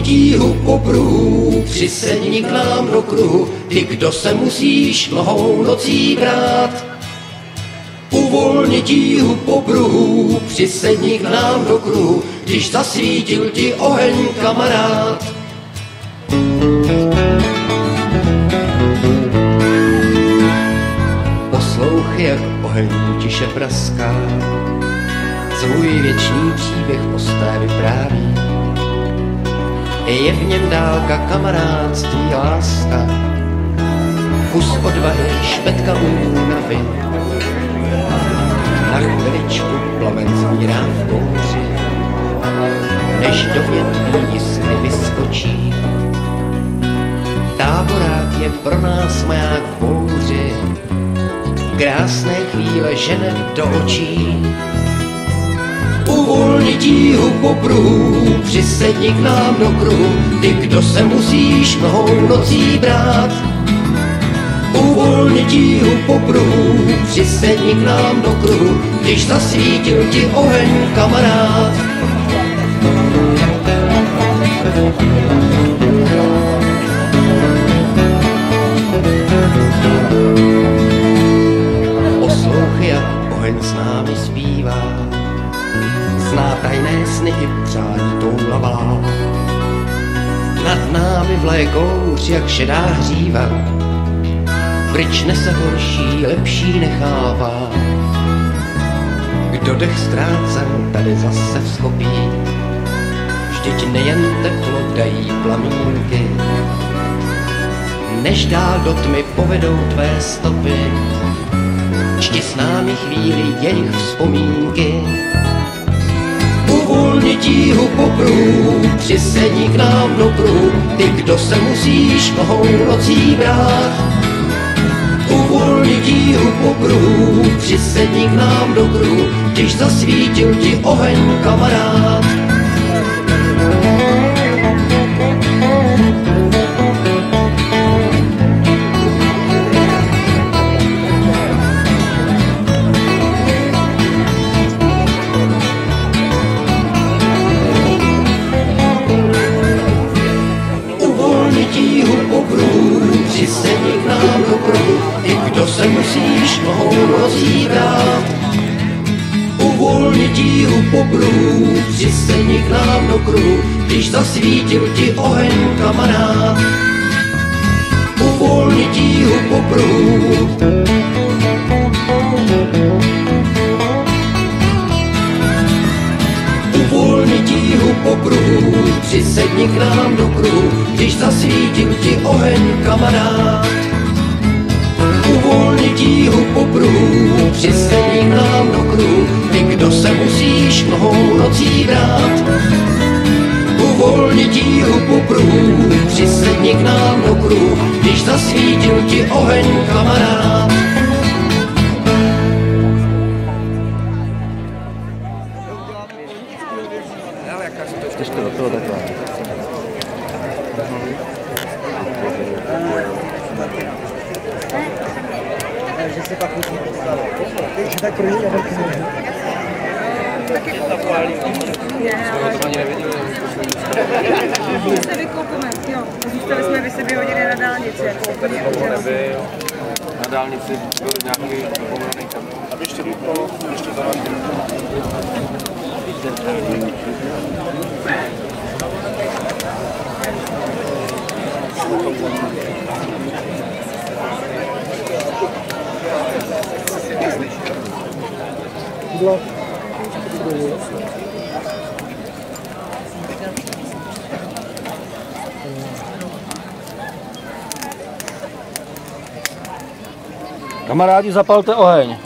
tíhu po pruhu, přisedni k nám do kruhu, ty, kdo se musíš mnohou nocí brát. Uvolni tíhu po pruhu, přisedni k nám do kruhu, když zasvítil ti oheň, kamarád. Poslouchej, jak oheň tiše praská, svůj věčný příběh posté vypráví. Je v něm dálka kamarádství, láska, kus odvahy, špetka únavy. Na chviličku plamen zmírá v bouři, než do větví sny vyskočí. Táborák je pro nás maják v bouři, krásné chvíle žene do očí. Uvolni tíhu po pruhu, přisedni k nám do kruhu, ty, kdo se musíš mnohou nocí brát. Uvolni tíhu po pruhu, přisedni k nám do kruhu, když zasvítil ti oheň, kamarád. Poslouchej, jak oheň s námi zpívá, zná tajné sny i přání toulavá. Nad námi vlaje kouř, jak šedá hříva, pryč nese horší, lepší nechává. Kdo dech ztrácen tady zase vzchopí, vždyť nejen teplo dají plamínky, než dál do tmy povedou tvé stopy, čti s námi chvíli jejich vzpomínky. Uvolni tíhu po pruhu, přisedni k nám do kruhu, ty, kdo se musíš mnohou nocí brát. Uvolni tíhu po pruhu, přisedni k nám do kruhu, když zasvítil ti oheň, kamarád. Přisedni k nám do kruhu, ty, kdo se musíš mnohou nocí brát. Uvolni tíhu po pruhu, přisedni k nám do kruhu, když zasvítil ti oheň, kamarád. Uvolni tíhu po pruhu. Uvolni tíhu po pruhu, přisedni k nám do kruhu, když zasvítil ti oheň, kamarád. Uvolni tíhu po pruhu, přisedni k nám do kruhu, ty, kdo se musíš mnohou nocí brát. Uvolni tíhu po pruhu, přisedni k nám do kruhu, když zasvítil ti oheň, kamarád. Ještě do toho takhle. Takže se pak musí postavit. Takže tak první obrky můžu. Taky koupili. Jsme to ani neviděli. Se vykoupíme, jo. Zůstali jsme, vy se vyhodili na dálnici. Nebyl. Na dálnici byl nějaký pomalený kam. A ještě do ještě za vás. Kamarádi, zapalte oheň.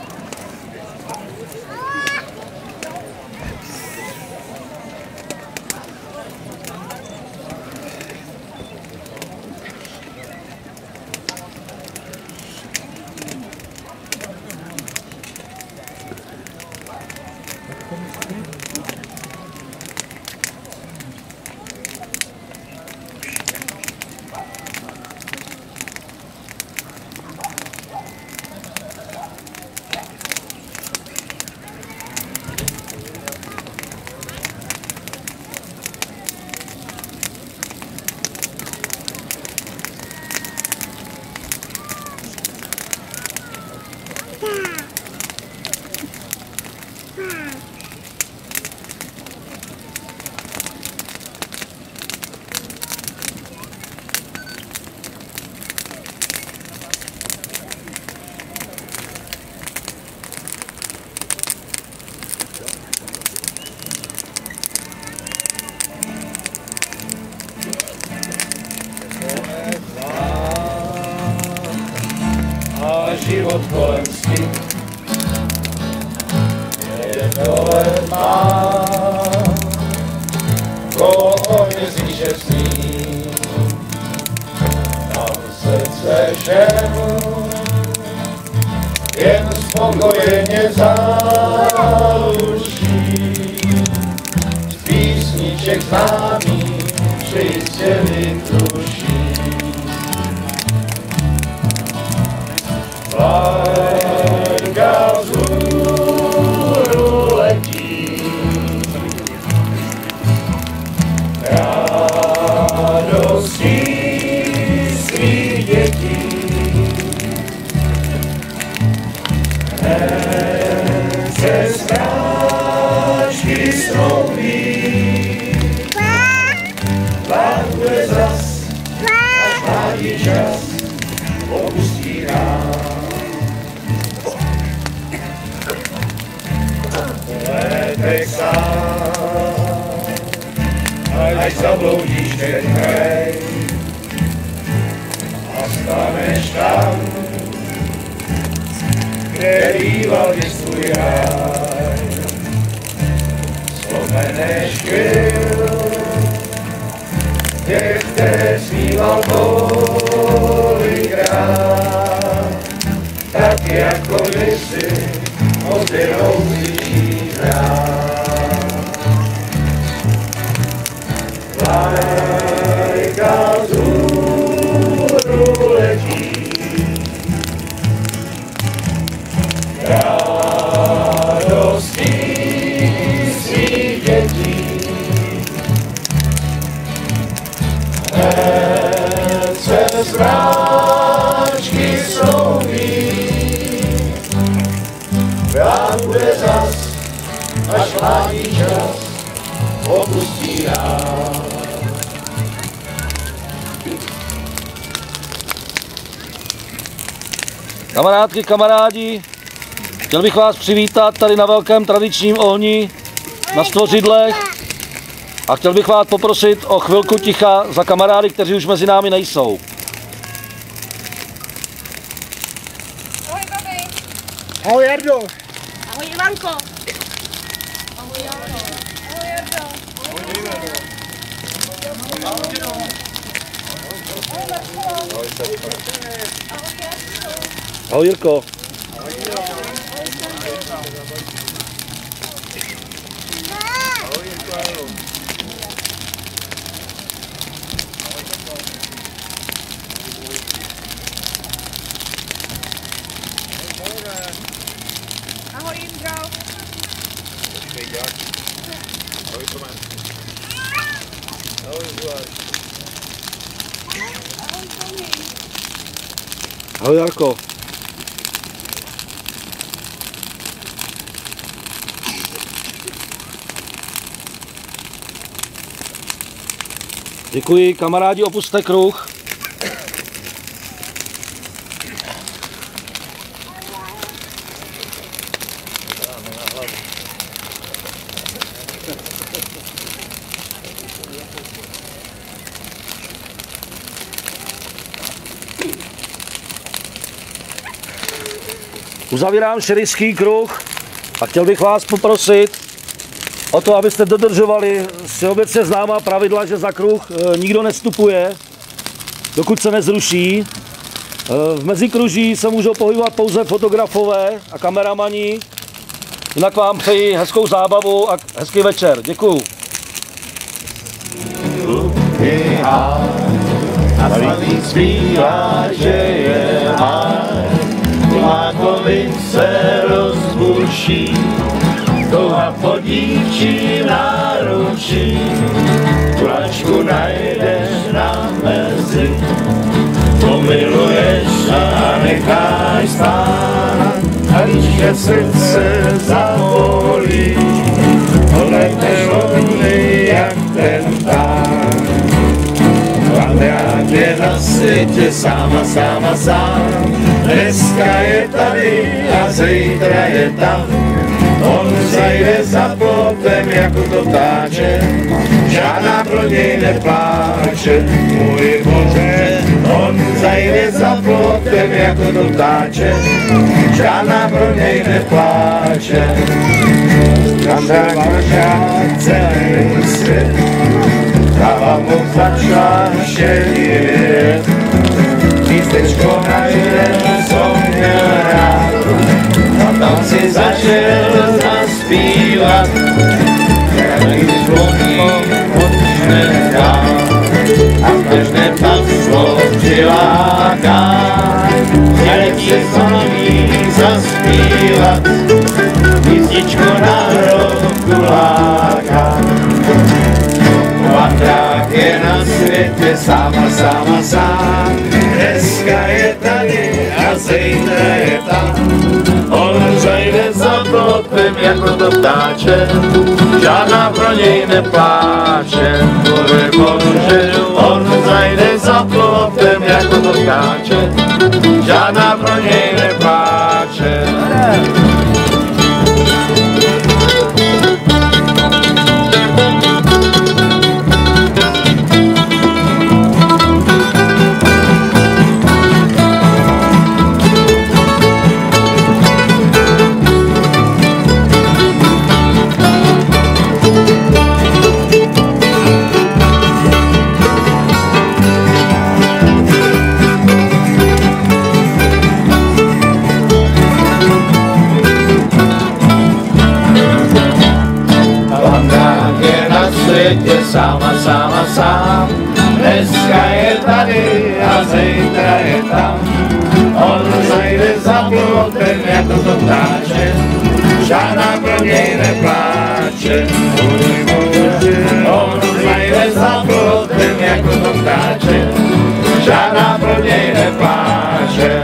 A život kolem stín je dole má, koho onězí, že sní, tam srdce ženu, jen spokojeně záluší, z písniček známý, čistě vytruší. Vlajka vzhůru letí, radostí svých dětí. Hned se strážky snoubí, vlád bude zas, až mládí čas opustí nás. Letek sám, až zabloudíš ten kraj a staneš tam, kde býval vždy svůj ráj. Vzpomeneš chvíl, těch, které zpíval kolikrát, tak jako kdysi odběroucí vlajka vzhůru letí, radostí svých dětí. Hned se zráčky snoubí, vlád bude zas, až mládí čas opustí nás. Kamarádky, kamarádi, chtěl bych vás přivítat tady na velkém tradičním ohni na Stvořidlech a chtěl bych vás poprosit o chvilku ticha za kamarády, kteří už mezi námi nejsou. Ahoj, babi. Ahoj, Jardo. Ahoj, Ivanko. Ahoj, Jardo. Ahoj, Jardo. Ahoj, Jirko. Ahoj, Jindro. Ahoj, Jarko. Děkuji, kamarádi, opusťte kruh. Uzavírám šerifský kruh a chtěl bych vás poprosit o to, abyste dodržovali všeobecně známá pravidla, že za kruh nikdo nevstupuje, dokud se nezruší. V mezikruží se můžou pohybovat pouze fotografové a kameramani. Jinak vám přeji hezkou zábavu a hezký večer. Děkuju. A svatý zpívá, že je Mákovi se rozbuší, touha po dívčí náručí, kulačku najdeš na mezi, pomiluješ a necháš spát, a když tě srdce zabolí, světě sám a sám a sám. Dneska je tady a zítra je tam. On zajde za plotem jako to ptáče, žádná pro něj nepláče, můj Bože. On zajde za plotem jako to ptáče, žádná pro něj nepláče. Kandák vršá celý svět, hlava mu začala šedit. Místečko našel, co měl rád, a tam si začal zaspívat. Když voní počne dát a každé paslo přiláká, jen si zvolí zaspívat, písničko na hrobku láká. Vandrák je na světě sám a sám a sám. Dneska je tady a zítra je tam. On zajde za plotem jako to ptáče, žádná pro něj nepláče. Můj Bože, on zajde za plotem jako to ptáče, žádná pro něj nepláče. Sám a sám a sám, dneska je tady a zítra je tam. On zajde za plotem jako to ptáče, žádná pro něj nepláče. On zajde za plotem jako to ptáče, žádná pro něj nepláče.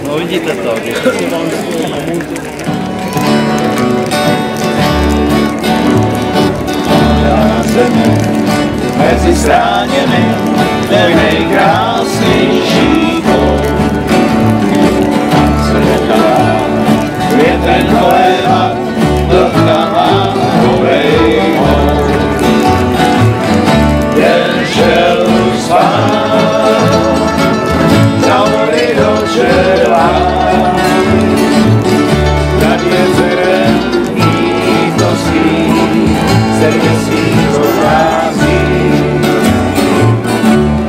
No vidíte to, když to si vám na můžu. Mezi zraněny je nejkrásnější boj. Se nechala větrem kolévat, dotkala kolejou. Jen šel spát, za vody do čela. Nad jezerem lítostí, země svých prochází.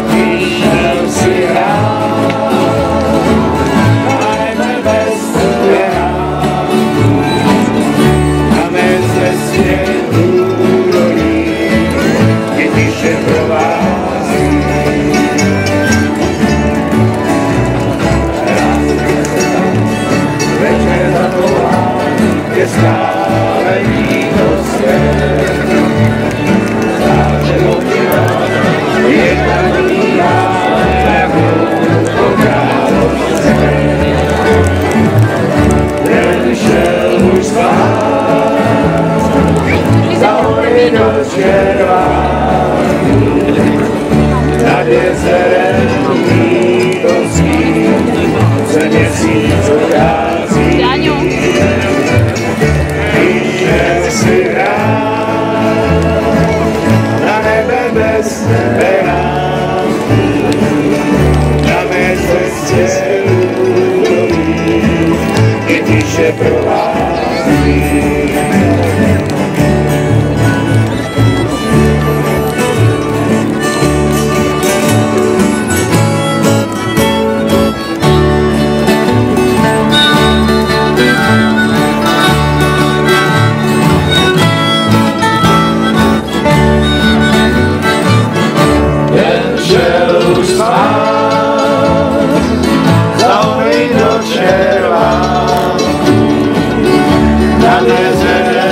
Vyšel si rád, a nebe bez tebe rád. Na mé cestě údolí je tiše provází. Večer zavolá, je stále lítostné. Nad jezerem lítostí se měsíc odchází. Vyšel si rád, na nebe bez perán, na mé cestě údolí je tiše provází. Nad jezerem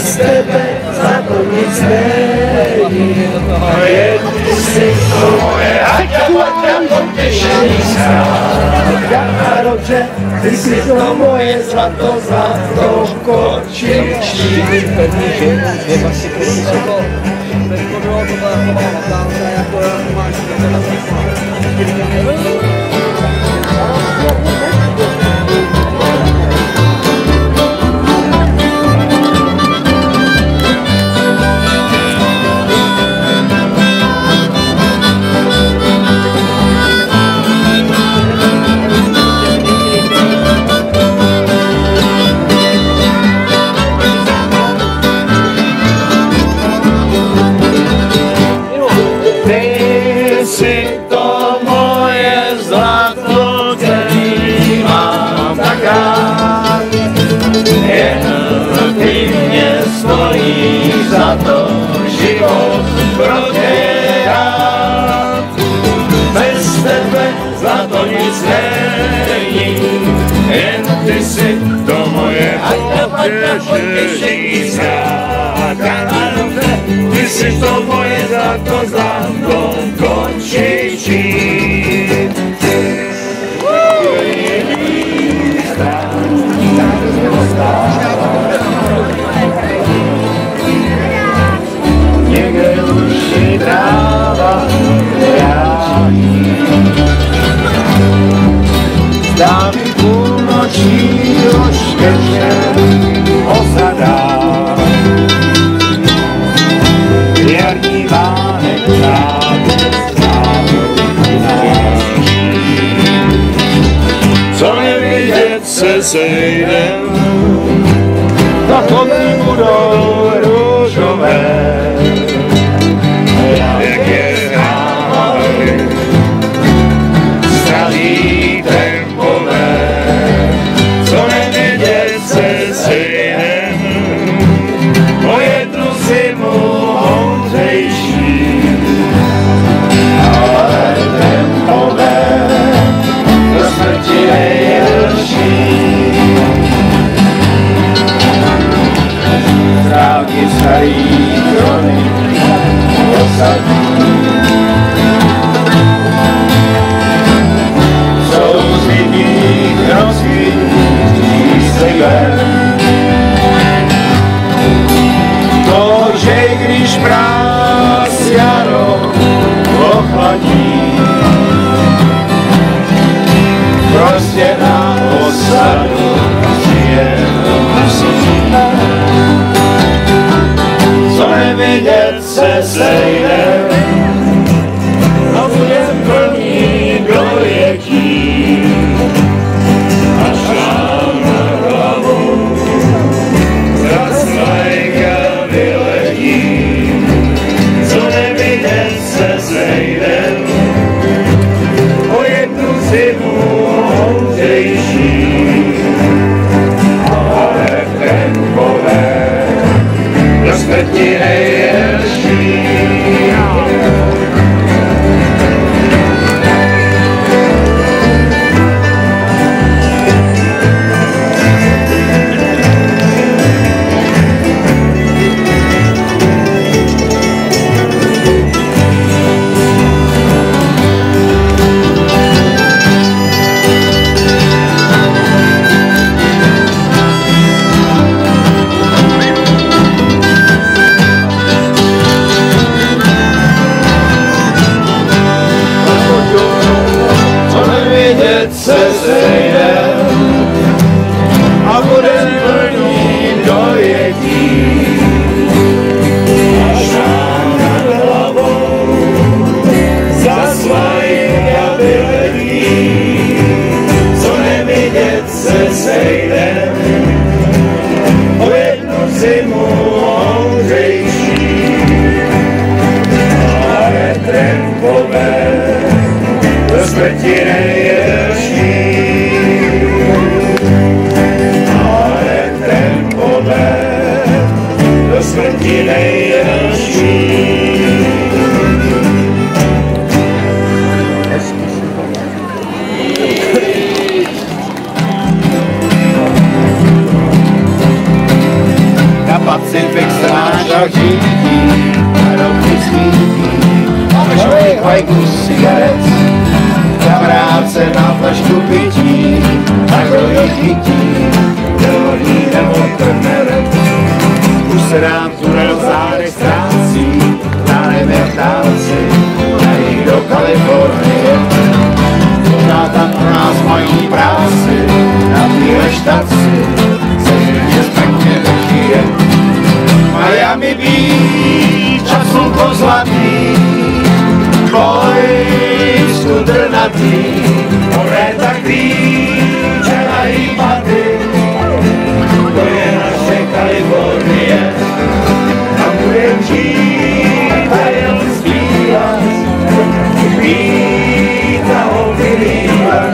bez tebe za to nic není. Jen ty jsi to moje haťa potěšení zkrátka a dobře, ty jsi to moje zlato, zlato kočičí. Za to život prodělat. Bez tebe zlato nic není, jen ty si to moje potěšení zkrátka. Ty si to moje zlato, zlato kočičí. Někde už je tráva reální. Zdá mi půlnoční už večer osadá. Jarní vánek právě náší. Co nevidět se sejdem, na chodní budou růžové. Jak je námaly, stradí tempové, co nevědět se sejdem, o jednu zimu moudřejší. Ale tempové, do smrti nejdelší. Trávky starý krony posadí. Jsou z lidích nosí sebe. To, že když mráz jaro ochladí, prostě na osadu žije musíme. Co nevidět se sejdem a budem plný dojetí. Až nám na hlavu zasvajka vyletí. Co nevidět se sejdem o jednu zimu moudřejší. Ale tempové do smrti nejdelší. Se sejdem a budem plný dojetí. Až nám nad hlavou zasvajka vyletí. Co nevidět se sejdem o jednu zimu moudřejší. Ale tempové do smrti nejdelší. Ale tempové do smrti nejdelší. Na Pacifik svítí, a roky svítí, člověk hajku z cigaret, kamarád se na flašku pití, a kdo ji chytí, dělí nebo trneret. Už se nám tunel v zádech ztrácí, dálem jak dálci, dají do Kalifornie. Možná tam pro nás mají práci, na téhle štaci se živně zpětně vyžije. Miami Beach a slunko zlatý, boj skudrnatý, more tak klíče a hýbaty, to je naše Kalifornie. Tam budem žít a jen zpívat, pít a holky líbat,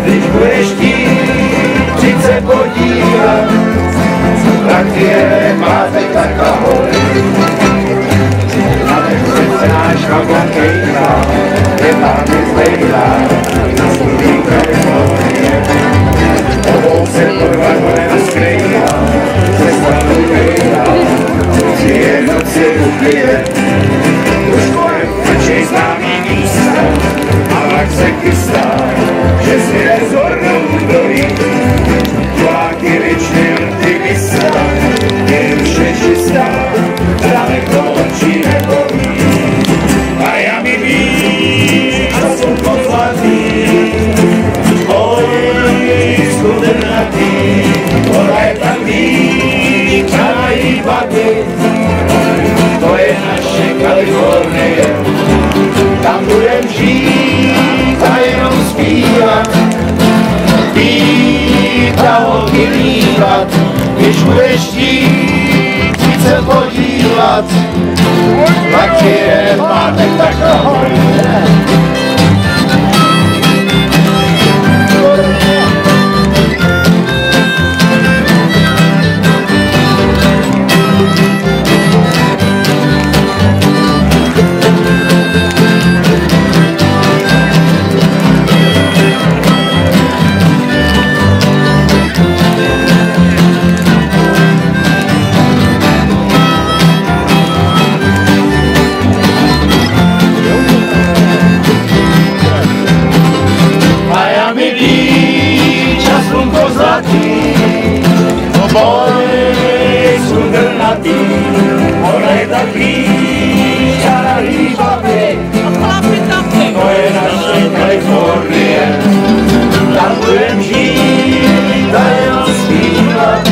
když budeš chtít se podívat, tak je pátek tak ahoj. A nechce náš vagon kejlá, je tam zlejlá, na svůj Kalifornie. Obou se pod vagonem skrývá, se stranou kejlá, si je noci upije. Už kolem očej známý místa, a vlak se chystá, že si nezornou dojí. Vláky věčný optimista, je už nečistá, zámek to očí nebojí. Miami Beach a slunko zlatý, oj, skudrnatý, voda je tak víc, a hýbaty, to je naše Kalifornie. Tam budem žít a jenom zpívat, pít a holky líbat, když budeš chtít se podívat, tak je pátek tak ahoj. Boj skudrnatý, ona je tak blíž a hýbaty, to je naše Kalifornie. Tam budem žít a jenom zpívat,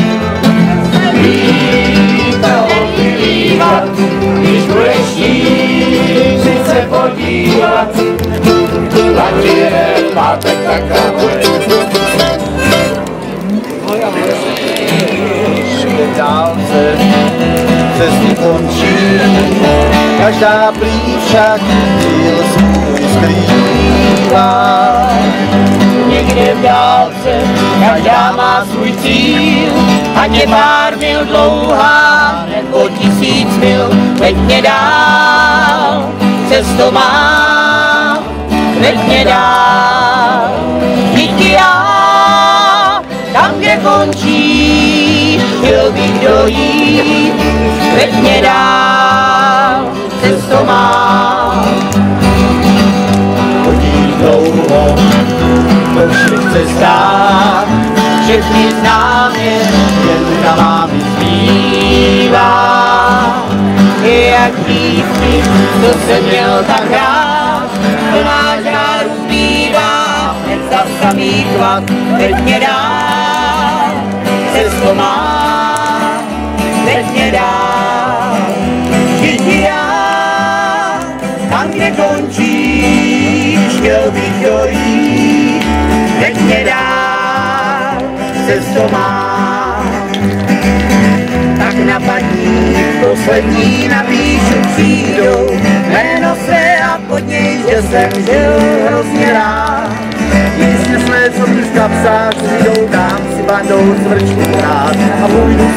pít a holky líbat, když budeš chtít si se podívat, tak je pátek tak ahoj. Dálce cesty končí, každá prý však cíl svůj skrývá. Někde v dálce každá má svůj cíl, ať je pár mil dlouhá nebo 1000 mil, veď mě dál, cesto má, veď mě dál. Díky já, tam kde končí, chtěl bych dojít, veď mě dál, cesto má. Chodí dlouho po všech cestách, všechny znám jen ta mámy zbývá. Je jak dívky, co jsem měl tak rád, plná žáru bývá, hned za samý chvat, veď mě dál, cesto má, veď mě dál. Vždyť já, tam kde končíš, chtěl bych dojít, veď mě dál, cesto má. Tak napadní, poslední napíšu přijdou, jméno své a pod něj, že jsem žil hrozně rád. Když nesle, co mi v kapsách přijdou, dám si bandou svrčku rád a půjdu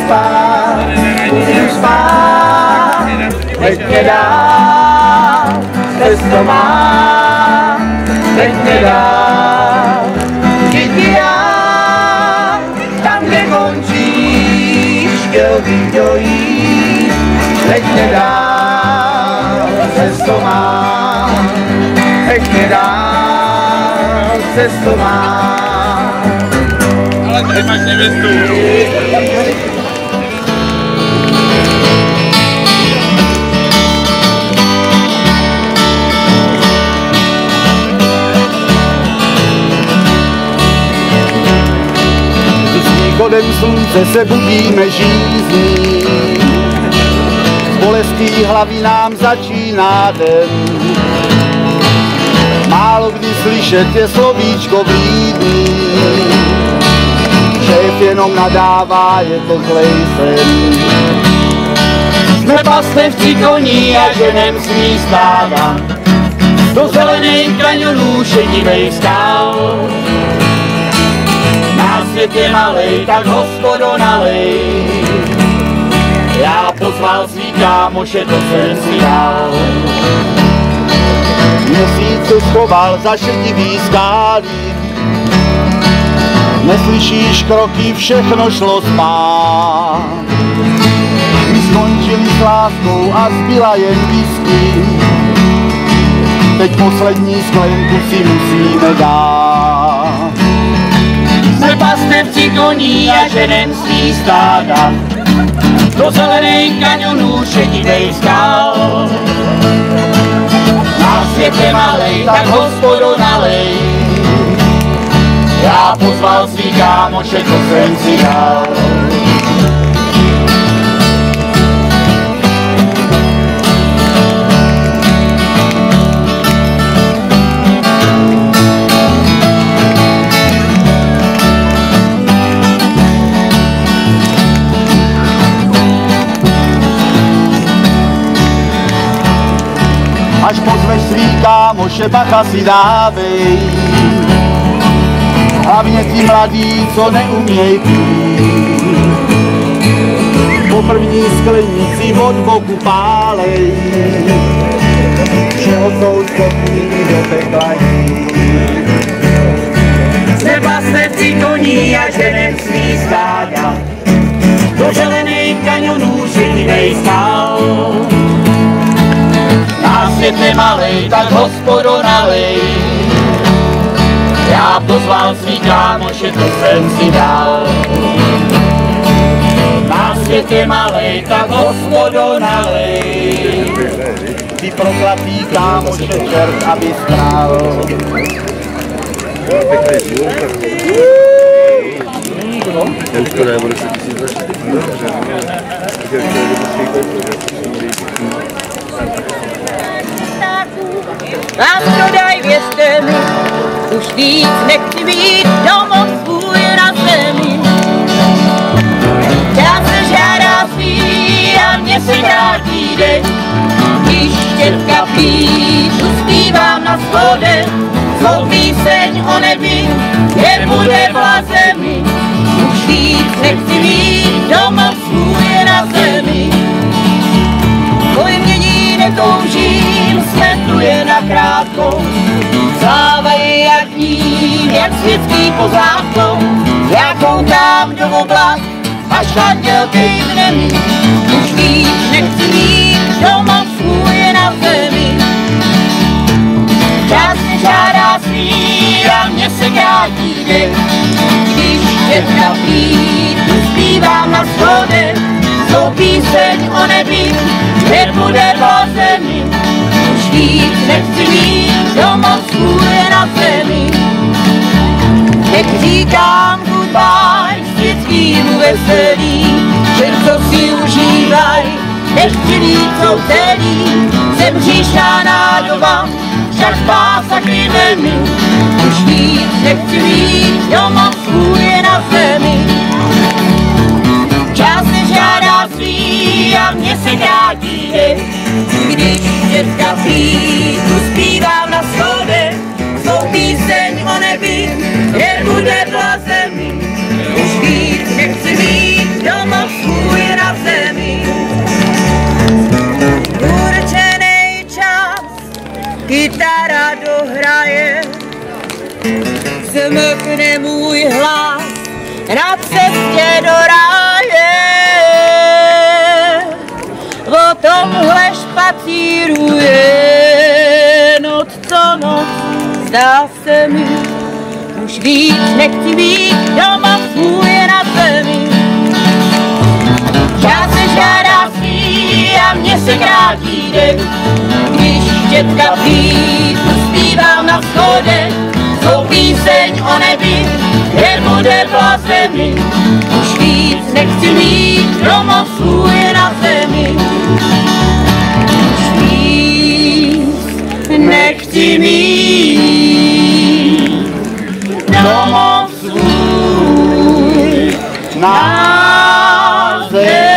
spát, veď mě dál, cesto má, veď mě dál. Vždyť já, tam kde končíš, chtěl bych dojít, Pěkně dál cestu mám, pěkně dál cestu mám. Ale tady máš nevěstu. Východem slunce se budíme žízní, z bolestí hlavy nám začíná den. Málo kdy slyšet je slovíčko vlídný, šéf jenom nadává, je to zlej sen. Jsme pastevci koní a ženem svý stáda, do zelenej kaňonů šedivej skál. Svět je malej, tak hospodo nalej. Já pozval svý kámoše, to jsem si dal. Měsíc se schoval za šedivý skály. Neslyšíš kroky, všechno šlo spát. My skončili s láskou a zbyla jen whisky. Teď poslední sklenku si musíme dát. Jsme pastevci koní a ženem svý stáda, do zelenej kaňonů šedivej skál. Náš svět je malej, tak hospodo nalej. Já pozval svý kámoše, to jsem si dal. Až pozveš svý kámoše, bacha si dávej. Hlavně ti mladí, co neuměj pít. Po první sklenici od boku pálej, všeho jsou schopní do pekla jít. Jsme pastevci koní a ženem svý stáda, do zelenej kaňonů šedivej skál. Náš svět je malej, tak hospodo nalej. Já pozval svý kámoše, to jsem si dal. Náš svět je malej, tak hospodo nalej. Ty proklatý kámoše, čert, aby strál. Vám prodaj, věřte mi, už víc nechci být domov svůj na zemi. Já se žádá svý a mě se krátí den, když štětka píšu, zpívám na schodech, svou píseň o nebi, kde bude v zemi. Už víc nechci být domov svůj na zemi. Kvůli mění netoužím, smetuje na krátkou, závají jak ním, jak světský pozádkou. Já koukám do oblast, až anděl kejvne mi. Už víc nechci mít domov svůj na zemi. Čas mi žádá svý a mě se krátí den, když štětka plítu zpívám na schodech, svou píseň o nebi, kde bude v zemi. Už víc nechci mít domov svůj na zemi. Teď říkám goodbye světskýmu veselí, že co si užívaj, nechci mít co celý. Jsem hříšná nádoba, však spása kryje mi. Už víc nechci mít domov svůj na zemi. Čas mi žádá svý a mě se krátí den, když štětka pítu zpívám na schodech, svou píseň o nebi, kde bude v zemi. Už víc nechci mít domov svůj na zemi. Určenej čas, kytara dohraje, zmlkne můj hlas na cestě do ráje. tomhle špacíruje noc co noc. Zdá se mi, už víc nechci být doma svůj na zemi. Čas se žádá svý a mně se krátí den, když štětka plít zpívám na schodech. Svou píseň o nebi, kde bude v zemi. Už víc nechci mít domov svůj na zemi. Už víc nechci mít domov svůj na zemi.